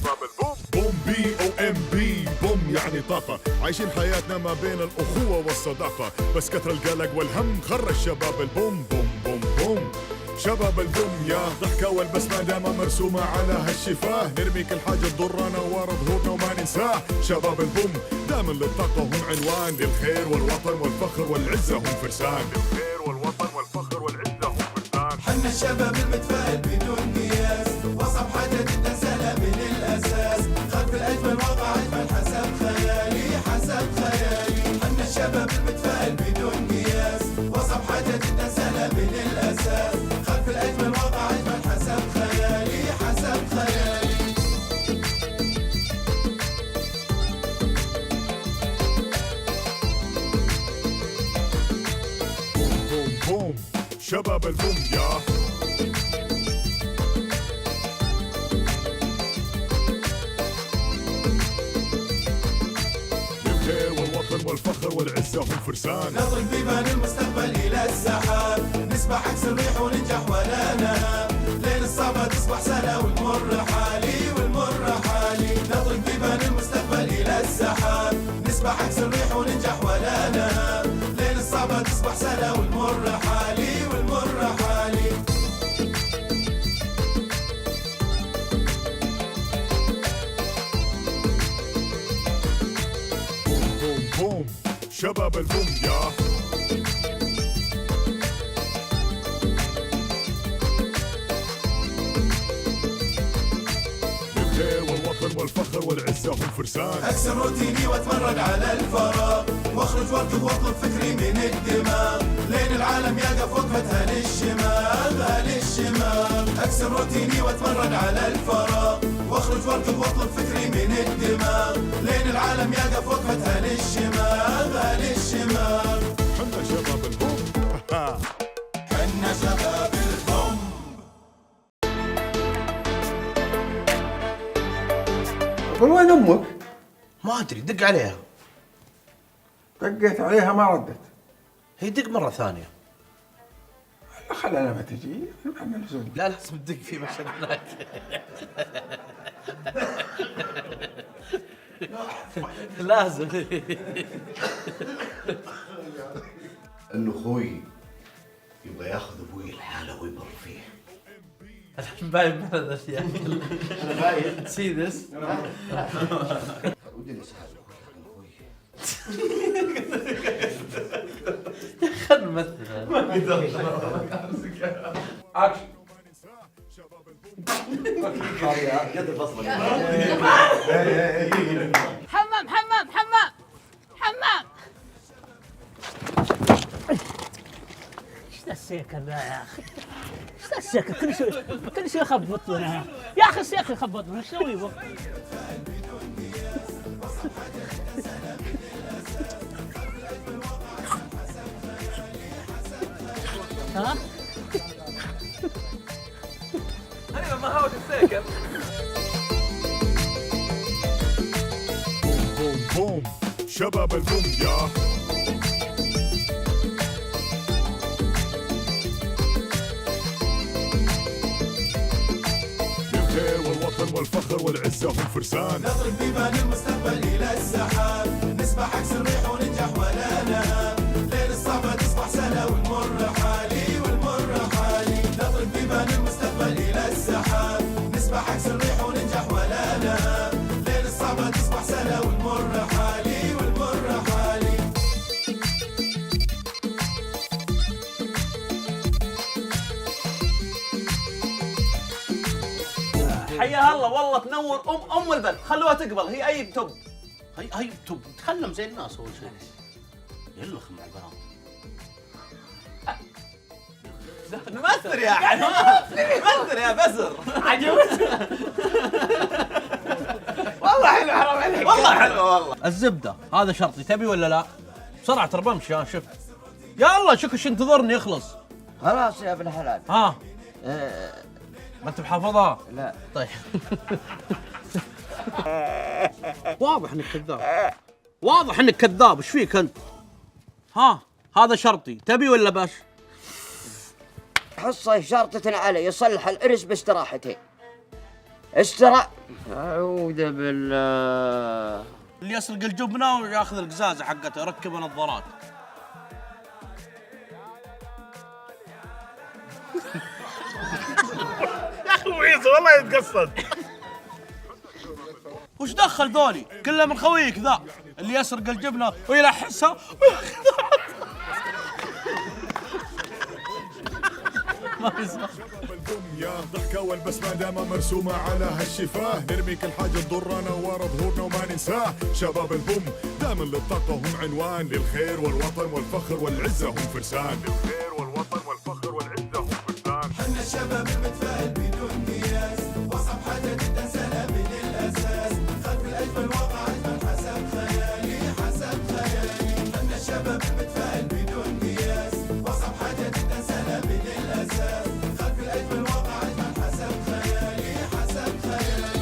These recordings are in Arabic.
شباب البوم. بوم BOMB، بوم يعني طاقة، عايشين حياتنا ما بين الأخوة والصداقة، بس كثر القلق والهم خرج شباب البوم. بوم بوم بوم شباب البوم، يا ضحكة والبسمة دايما مرسومة على هالشفاه، نرمي كل حاجة تضرنا ورا ظهورنا وما ننساه. شباب البوم دايما للطاقة هم عنوان، للخير والوطن والفخر والعزة هم فرسان. للخير والوطن والفخر والعزة هم فرسان. حنا الشباب المتفائل بدون قياس، وصف حاجة جدا سهلة من الأساس، خلف الأجمل واقع أجمل حسب خيالي حسب خيالي. حنا الشباب المتفائل بدون قياس، وصف حاجة جدا سهلة من الأساس، خلف الأجمل واقع أجمل حسب خيالي حسب خيالي. بوم بوم شباب البوم يا للخير والوطن والفخر والعزة هم فرسان. نطرق بيبان المستقبل إلى السحاب، نسبح عكس الريح وننجح ولا نهاب، ليل الصعبة تصبح سهلة والمر حالي والمر حالي. نطرق بيبان المستقبل إلى السحاب، نسبح عكس الريح وننجح ولا نهاب، ليل الصعبة تصبح سهلة والمر حالي والمر حالي. بوم بوم شباب البوم يا للخير والوطن والفخر والعزة هم فرسان. أكسر روتيني واتمرق على الفراغ، واخرج واركض واطلب فكري من الدماغ، لين العالم يقف وقفة هالشماغ. أكسر روتيني واتمرق على الفراغ، واخرج واركض واطلب فكري من الدماغ، لين العالم يقف وقفة هالشماغ. حنا شباب البوم. حنا شباب البوم. قول وين امك؟ ما ادري دق عليها. دقيت عليها ما ردت. هي دق مره ثانيه. خلها لما تجي عندنا لزوم. لا لازم تدق في مشهد هناك. لازم. انه اخوي يبغى ياخذ ابوي الحاله ويبر فيه. باين بهذا الاشياء. انا باين سي ذس. ودي اسال اخوي. خلنا نمثل. اكشن. حمام حمام حمام حمام. ايش ذا السيكل ذا يا اخي؟ ايش ذا السيكل؟ كل شيء يخبطنا يا اخي. السيكل يخبطنا ايش نسوي بو؟ ها؟ ايوه ما هو السيكل. بوم بوم شباب البوم يا للخير والوطن والفخر والعزة هم فرسان. نطرق بيبان المستقبل إلى السحاب، نسبح عكس الريح وننجح ولا نهاب، ليل الصعبة تصبح سهلة والمر حالي والمر حالي. نطرق بيبان المستقبل إلى السحاب، نسبح عكس الريح وننجح ولا نهاب، ليل الصعبة تصبح سهلة والمر حالي والمر حالي. حياها الله والله تنور ام البلد. خلوها تقبل. هي اي توب. هي توب. تكلم زي الناس اول شيء. يلخ مع البنات. نمثل يا حيوان. نمثل يا بزر. عجوز. والله حلو حرام عليك. والله حلو والله. الزبده هذا شرطي تبي ولا لا؟ بسرعه ترى بمشي. ها شوف. يلا شوف ايش انتظرني يخلص. خلاص يا ابن الحلال. ها ما انت بحافظها؟ لا. طيب. واضح انك كذاب. واضح انك كذاب. ايش فيك انت؟ ها هذا شرطي تبي ولا باش؟ حصة شرطة علي يصلح الإرث باستراحتين. اشترى. أعوذ بالله. اللي يسرق الجبنه وياخذ القزازه حقته يركب نظارات. يا اخي وعيسى والله يتقصد. وش دخل ذولي؟ كله من خويك ذا اللي يسرق الجبنه ويلحسها ما يسمع. يا ضحكة والبسمة دايما مرسومة على هالشفاه، نرمي كل حاجة تضرنا ورا ظهورنا وما ننساه. شباب البوم دايما للطاقة هم عنوان، للخير والوطن والفخر والعزة هم فرسان. للخير والوطن والفخر والعزة هم فرسان. حنا الشباب المتفائل بدون قياس، وصف حاجة جدا سهلة من الأساس، خلف الأجمل واقع أجمل حسب خيالي حسب خيالي. حنا الشباب المتفائل بدون قياس، وصف حاجة جدا سهلة من الأساس، خلف الأجمل واقع أجمل حسب خيالي حسب خيالي.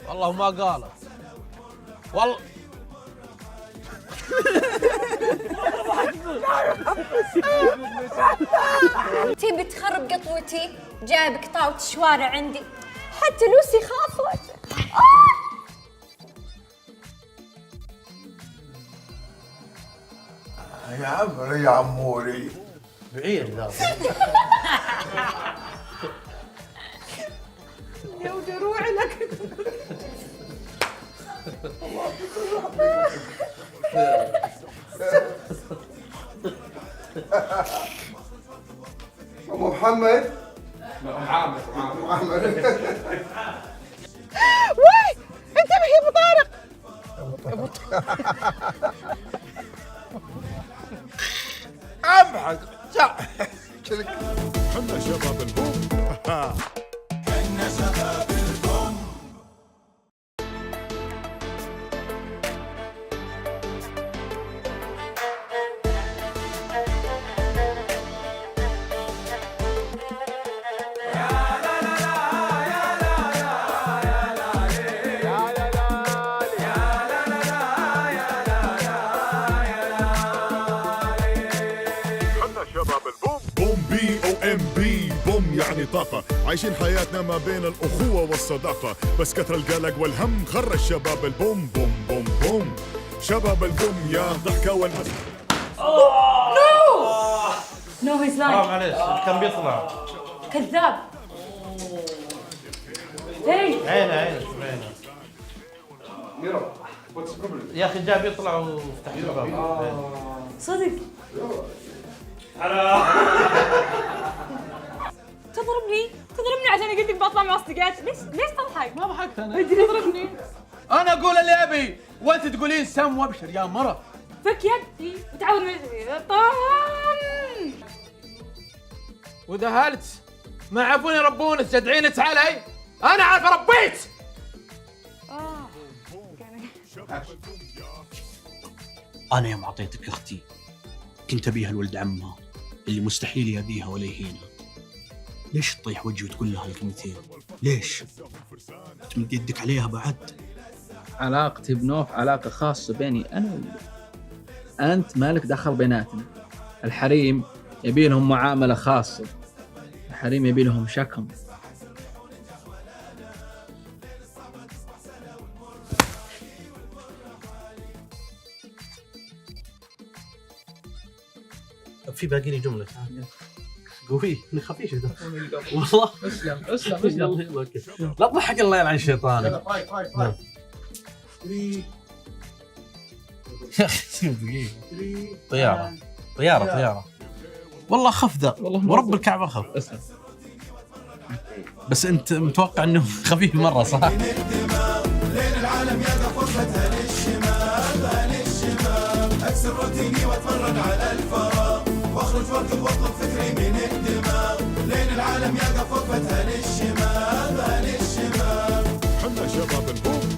والله ما قاله والله. تبي تخرب قطوتي؟ جايب قطاوة الشوارع عندي، حتى لوسي خافت. يا عمري يا عموري. بعير ذا. يا ودروعي لك. أبو محمد. محمد. وي انتبه يا ابو طارق. أبعد. حنا شباب البوم. حنا شباب البوم. حنا شباب البوم. بوم BOMB بوم يعني طاقة، عايشين حياتنا ما بين الأخوة والصداقة، بس كثر القلق والهم خرج شباب البوم. بوم بوم بوم. شباب البوم يا ضحكة والبسمة. نو هيز لايك. معليش كان بيطلع. كذاب. هي عينه يا اخي جاب يطلع وفتح الباب. صدق. تضربني عشان قلت لك بطلع مع اصدقائي. ليش تضحك؟ ما ضحكت انا. تضربني. انا اقول اللي ابي وانت تقولين سم وابشر يا مره. فك يدي وتعود من طم. واذا هالت ما عرفون يربونك تدعينك علي، انا عارف ربيت. انا يوم اعطيتك اختي كنت ابيها لولد عمها اللي مستحيل يأذيها ولا يهينها. ليش تطيح وجهي وتقول لها الكلمتين؟ ليش؟ تمد يدك عليها بعد؟ علاقتي بنوف علاقة خاصة بيني أنا وياك. أنت مالك دخل بيناتنا. الحريم يبي لهم معاملة خاصة، الحريم يبي لهم شكم. في باقي لي جملة قوي اني خفيف ذا والله. اسلم لا تضحك الله يلعن الشيطان. يا اخي دقيقة. طيارة والله خف ذا ورب الكعبة خف. اسلم. بس انت متوقع انه خفيف مرة صح؟ لين العالم يلقى فرصتها للشباب، اكسر روتيني واتفرج على الفراغ، واخرج واركض واطلب فكري من الدماغ. لين العالم يلقى فرصتها للشباب. حنا شباب البوم.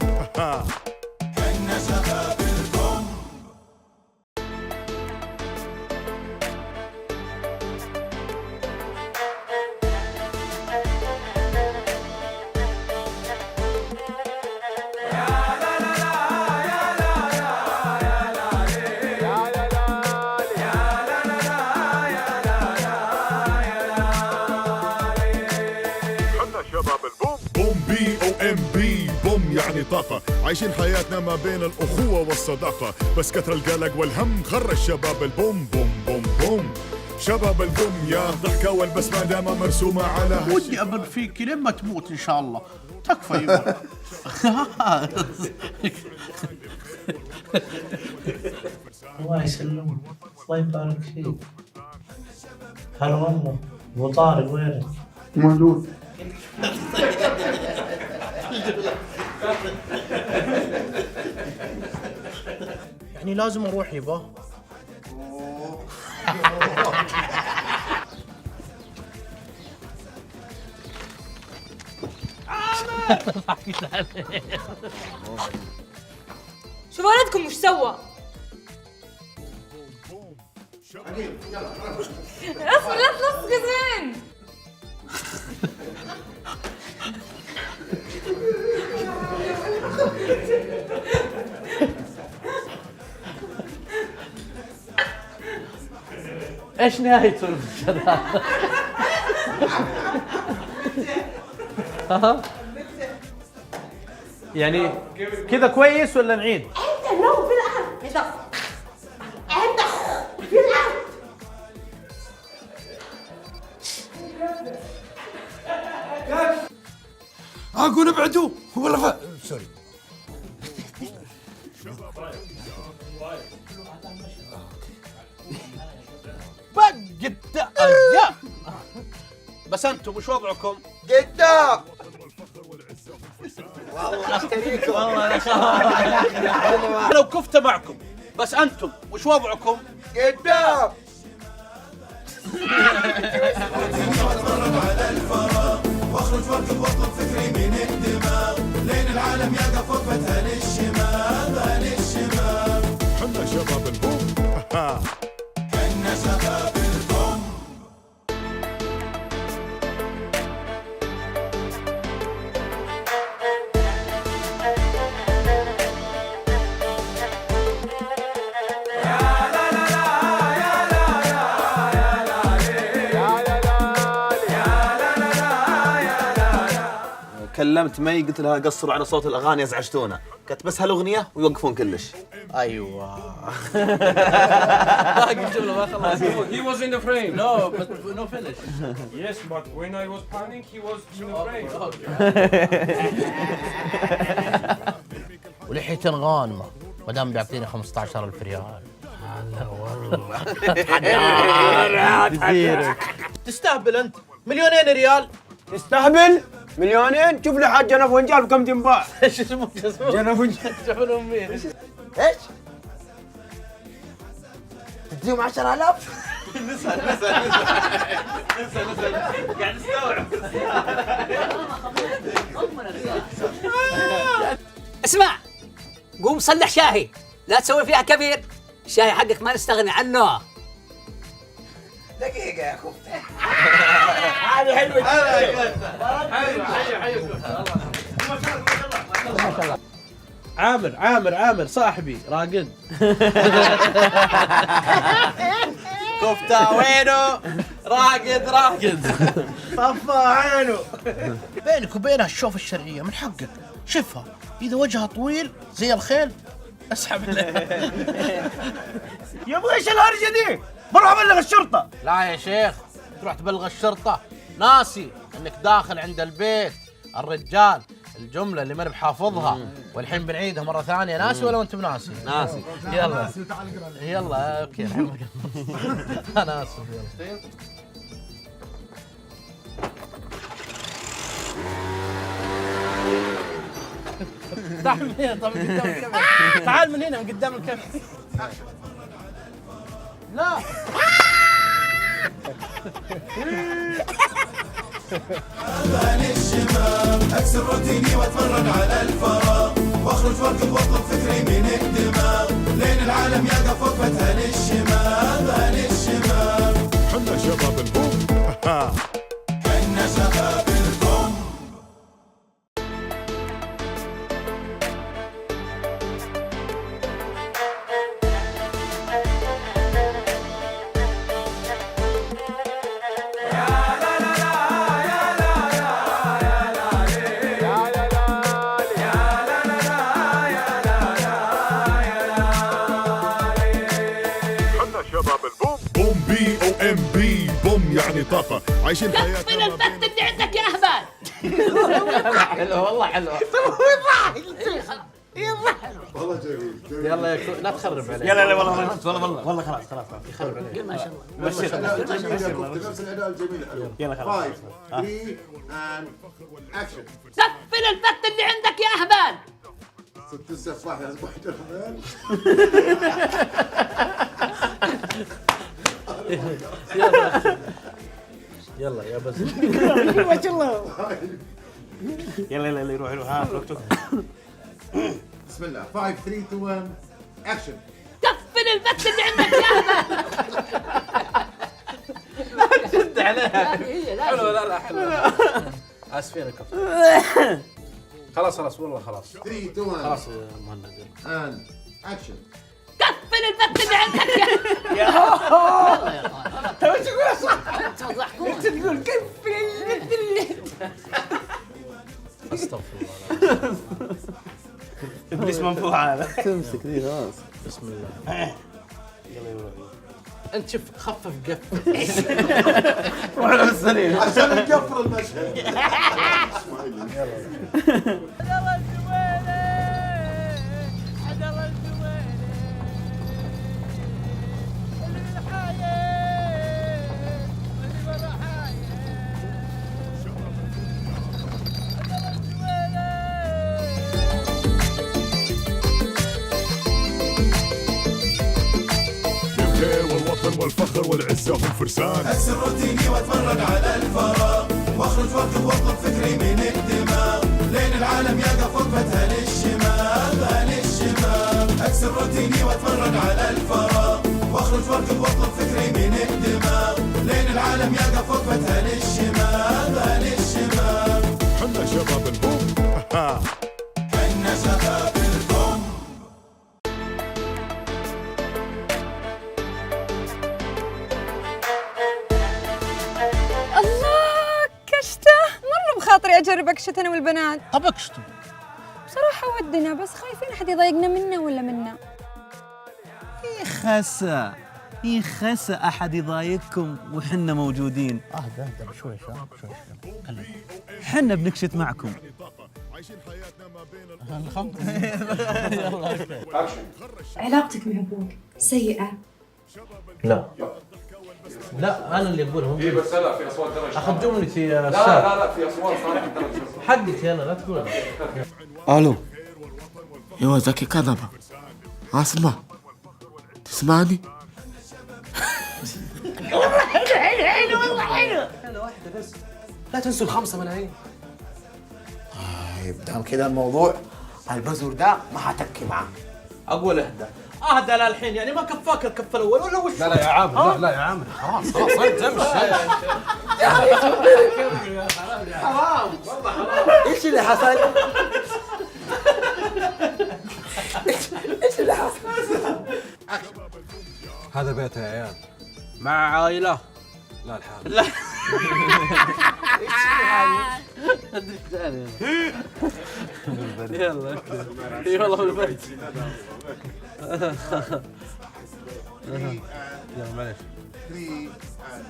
عايشين حياتنا ما بين الأخوة والصداقة، بس كثر القلق والهم خرج شباب البوم بوم بوم بوم. شباب البوم يا ضحكة والبسمة دايما مرسومة على ودي أبر فيك لين ما تموت إن شاء الله. تكفى يبا. الله يسلمك، الله يبارك فيك. هلا والله، ابو طارق وينك؟ موجود. يعني لازم أروح يبا. شو ولدكم وش سوى؟ اصبر لا تلصق زين. ايش نهاية المشهد هذا؟ يعني كذا كويس ولا نعيد؟ انت لو بالعرض انت بالعرض. اقول ابعدوا والله سوري. بس أنتم وش وضعكم؟ قدام. لو كفت معكم، بس أنتم وش وضعكم؟ قدام. على الفراغ واخرج واركض واطلب فكري من الدماغ لين العالم يلقى فوقتها للشمال للشمال. حنا شباب البوم. حنا شباب البوم. كلمت مي قلت لها قصروا على صوت الاغاني ازعجتونا، قالت بس هالاغنيه ويوقفون كلش. أيوة. He was in the frame. No, but no finish. Yes, but when I was panning, he was in the frame. ولحية غانمة ما دام بيعطيني 15,000 ريال. هلا والله. تستهبل أنت. 2,000,000 ريال. تستهبل؟ 2,000,000؟ شوف لي حاج جنف ونجال بكم تنباع. ايش اسمه؟ جنف ونجال. شوفوا مين؟ ايش؟ تديهم 10,000؟ قاعد نستوعب. اسمع، قوم صلح شاهي، لا تسوي فيها كبير. الشاهي حقك ما نستغني عنه. دقيقة يا كفتة. هذه حلوة. عامر صاحبي راقد. كفتة وينه؟ راقد. طفى عينه. بينك وبينها الشوف الشرعية من حقك. شوفها إذا وجهها طويل زي الخيل اسحب له. يا ابوي ايش الهرجة دي؟ بروح ابلغ الشرطة. لا يا شيخ، تروح تبلغ الشرطة؟ ناسي انك داخل عند البيت الرجال الجملة اللي ما بحافظها، والحين بنعيدها مرة ثانية. ناسي ولا انت بناسي؟ ناسي. يلا اوكي الحين انا اسف. يلا تعال من هنا. طب من قدام الكاميرا. تعال من هنا من قدام الكاميرا. لا الشمال اكسر روتيني واتفرج على الفراغ واخرج واركض واطلب فكري من الدماغ لين العالم يلقى فوقتها للشمال للشمال. حنا شباب البوم. حنا شباب البوم. عايشين حياتنا ما بين اللي عندك يا اهبال. حلو والله حلو. والله جميل يلا يا لا تخرب عليه. يلا والله خلاص يخرب عليه. ما شاء الله. جميل نفس الاداء الجميل حلو. يلا خلاص. 5 3 and action. قفل البث اللي عندك يا اهبال. ست السفاح يا صباح الرحمن. يلا يا بس. ما شاء الله. يلا يروح ها وقتك. بسم الله 5 3 2 1 action. قفل البث اللي عندك يا اهبال. شد عليها. حلو لا حلو. اسفين يا كابتن. خلاص والله خلاص. 3 2 1 خلاص يا مهند. and action. قفل البث اللي عندك يا تو تقول صح. انت تقول قفل البث اللي استغفر الله. ابليس منفوع هذا. تمسك ذي خلاص. بسم الله. يلا يروح. انت شوف خفف قفل. روح له السليم. عشان نقفل المشهد. الخير والوطن والفخر والعزة هم فرسان. اكسر روتيني واتفرج على الفراغ واخرج واركض واطلب فكري من الدماغ لين العالم يقف وقفتها للشمال. اكسر روتيني واتفرج على الفراغ واخرج واركض واطلب فكري من الدماغ لين العالم يقف وقفتها للشمال. حنا شباب البوم. حنا شباب البوم. الله كشته مرة بخاطري أجرب أكشت أنا والبنات. طب اكشتوا. بصراحة ودنا بس خايفين أحد يضايقنا منا ولا منا. يخسى أحد يضايقكم وحنا موجودين. اهدى شوي شوي. حنا بنكشت معكم. عايشين حياتنا ما بين علاقتك مع أبوك سيئة. لا انا اللي اقولهم. اي بس لا في اصوات ترى. اخذ جملتي يا لا في اصوات صراحه ترى. حقك انا لا تقول. الو ايوه زكي كذبة اسمع تسمعني؟ حلو والله حلو. لا تنسوا ال5 ملايين. طيب دام كذا الموضوع البزر ده ما حتكي معاه. اقول اهدى للحين يعني ما كفاك الكف الاول ولا وش؟ لا يا عامر لا يا عامر خلاص انت امشي. حرام والله حرام. ايش اللي حصل؟ ايش اللي حصل؟ هذا بيت يا عيال مع عائله. لا الحال لا يلا اي والله بالبيت. يلا معليش. 3 and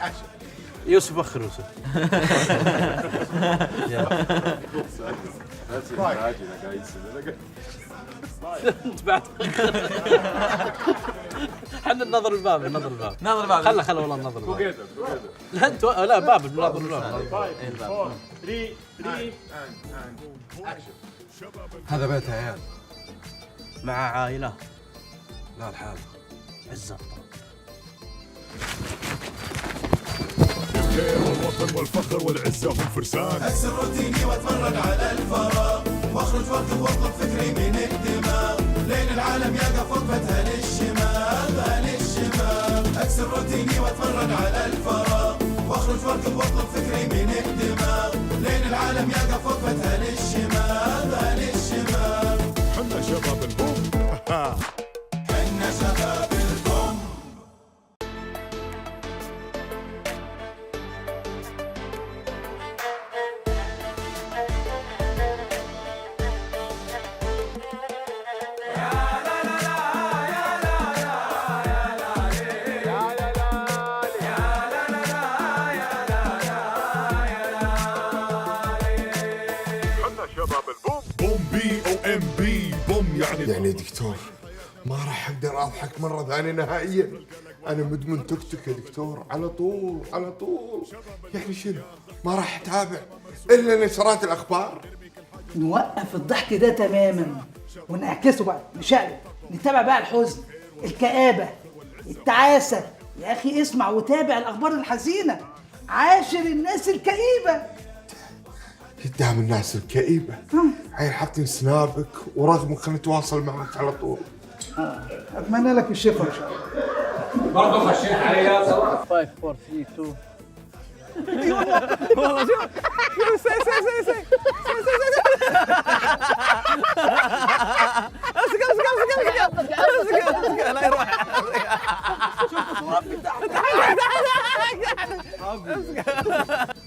action. يوسف اخر يوسف. انت بعد حنا ننظر الباب خله والله ننظر الباب. لا انت لا باب ننظر الباب. 4 3 and action. هذا بيت يا عيال مع عائله. لا الحال عزة الخير والوطن والفخر والعزة هم فرسان. اكسر روتيني واتفرج على الفراغ واخرج واركض واطلب فكري من الدماغ لين العالم يقف وقفتها للشمال. اكسر روتيني واتفرج على الفراغ واخرج واركض واطلب فكري من الدماغ لين العالم يقف وقفتها للشمال. حنا شباب البوم. حنا شباب البوم. بوم يعني دكتور ما راح اقدر اضحك مرة ثانية نهائيا. انا مدمن توك توك يا دكتور، على طول على طول. يعني شنو؟ ما راح اتابع الا نشرات الاخبار. نوقف الضحك ده تماما ونعكسه بقى، نشقلب، نتابع بقى الحزن، الكآبة، التعاسة. يا أخي اسمع وتابع الأخبار الحزينة، عاشر الناس الكئيبة. قدام الناس الكئيبة هاي حاطين سنابك ورغم خلينا نتواصل معك على طول. أتمنى لك الشفاء إن شاء الله. برضه خشيت عليا سوا. 5 4 3 2 والله شوف سي امسك لا يروح.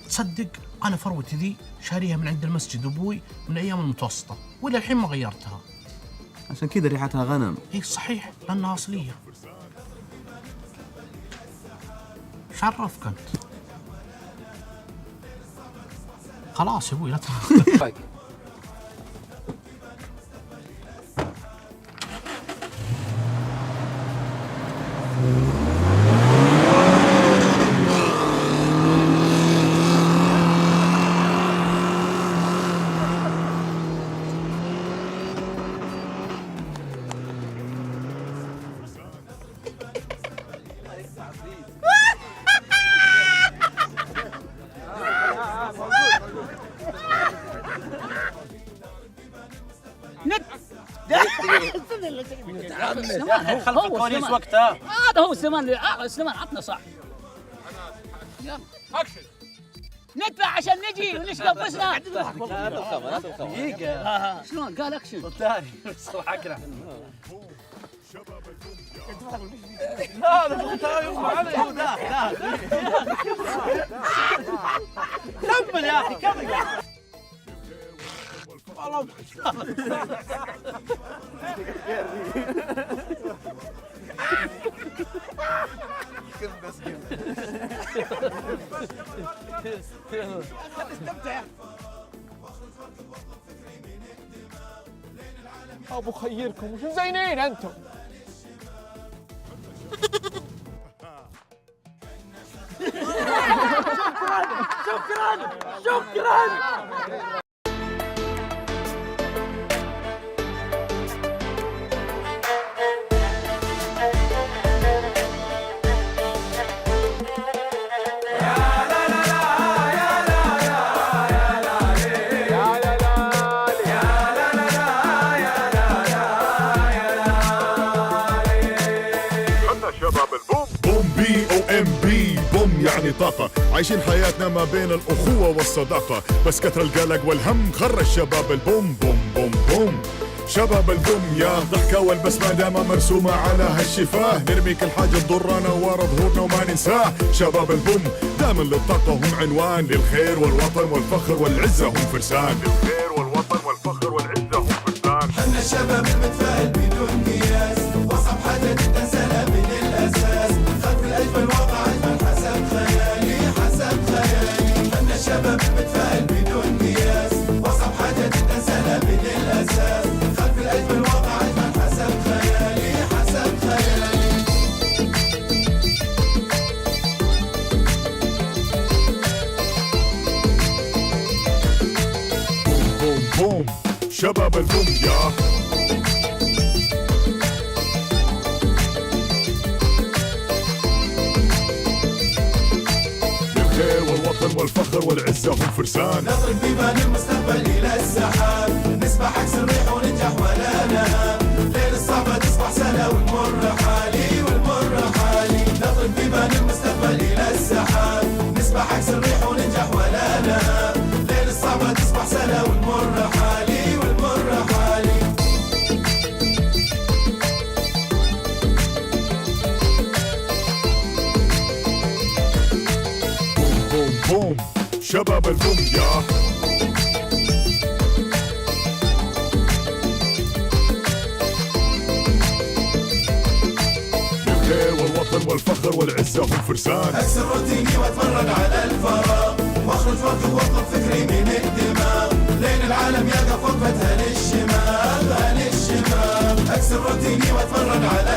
تصدق انا فروتي ذي شاريها من عند المسجد ابوي من ايام المتوسطه والى الحين ما غيرتها. عشان كذا ريحتها غنم. اي صحيح لانها اصليه. شرفك انت. خلاص يا ابوي لا تخاف. خلف الكواليس وقتها. هذا هو سليمان. سليمان عطنا صح. يلا اكشن. نطلع عشان نجي ونشرب بسنا. دقيقة. شلون قال اكشن؟ ثاني صراحة كذا. لا لا يصبح علي. لا كمل يا اخي كمل. والله ابو خيركم وشو زينين انتم. شكرا. يعني طاقة عايشين حياتنا ما بين الأخوة والصداقة بس كثر القلق والهم خرج شباب البوم بوم بوم بوم. شباب البوم يا ضحكة والبسمة دايما مرسومة على هالشفاه نرمي كل حاجة تضرنا ورا ظهورنا وما ننساه. شباب البوم دائما للطاقة هم عنوان للخير والوطن والفخر والعزة هم فرسان. للخير والوطن والفخر والعزة هم فرسان. حنا الشباب المتفائل بدون قياس وصف حاجة جدا سلام من الأساس خلف الأجمل واقع أجمل حسب خيالي حسب خيالي. حنا الشباب المتفائل بدون قياس وصف حاجة جدا سلام من الأساس خلف الأجمل واقع أجمل حسب خيالي حسب خيالي. بوم بوم شباب البوم يا للخير والوطن والفخر والعزة هم فرسان. نضرب بيبان المستقبل إلى السحاب نسبح عكس الريح وننجح ولا نهاب. ليل الصعبة تصبح سهلة والمر حالي والمر حالي. نضرب بيبان المستقبل إلى السحاب نسبح عكس الريح وننجح ولا نهاب. ليل الصعبة تصبح سهلة والمر حالي والمر حالي. بوم بوم شباب البوم يا للخير والوطن والفخر والعزة هم فرسان. أكسر روتيني واتفرج على الفراغ واخرج واركض واطلب فكري من الدماغ. لين العالم يقف وقفة هل الشمال هل الشمال. واكسر روتيني واتمرن على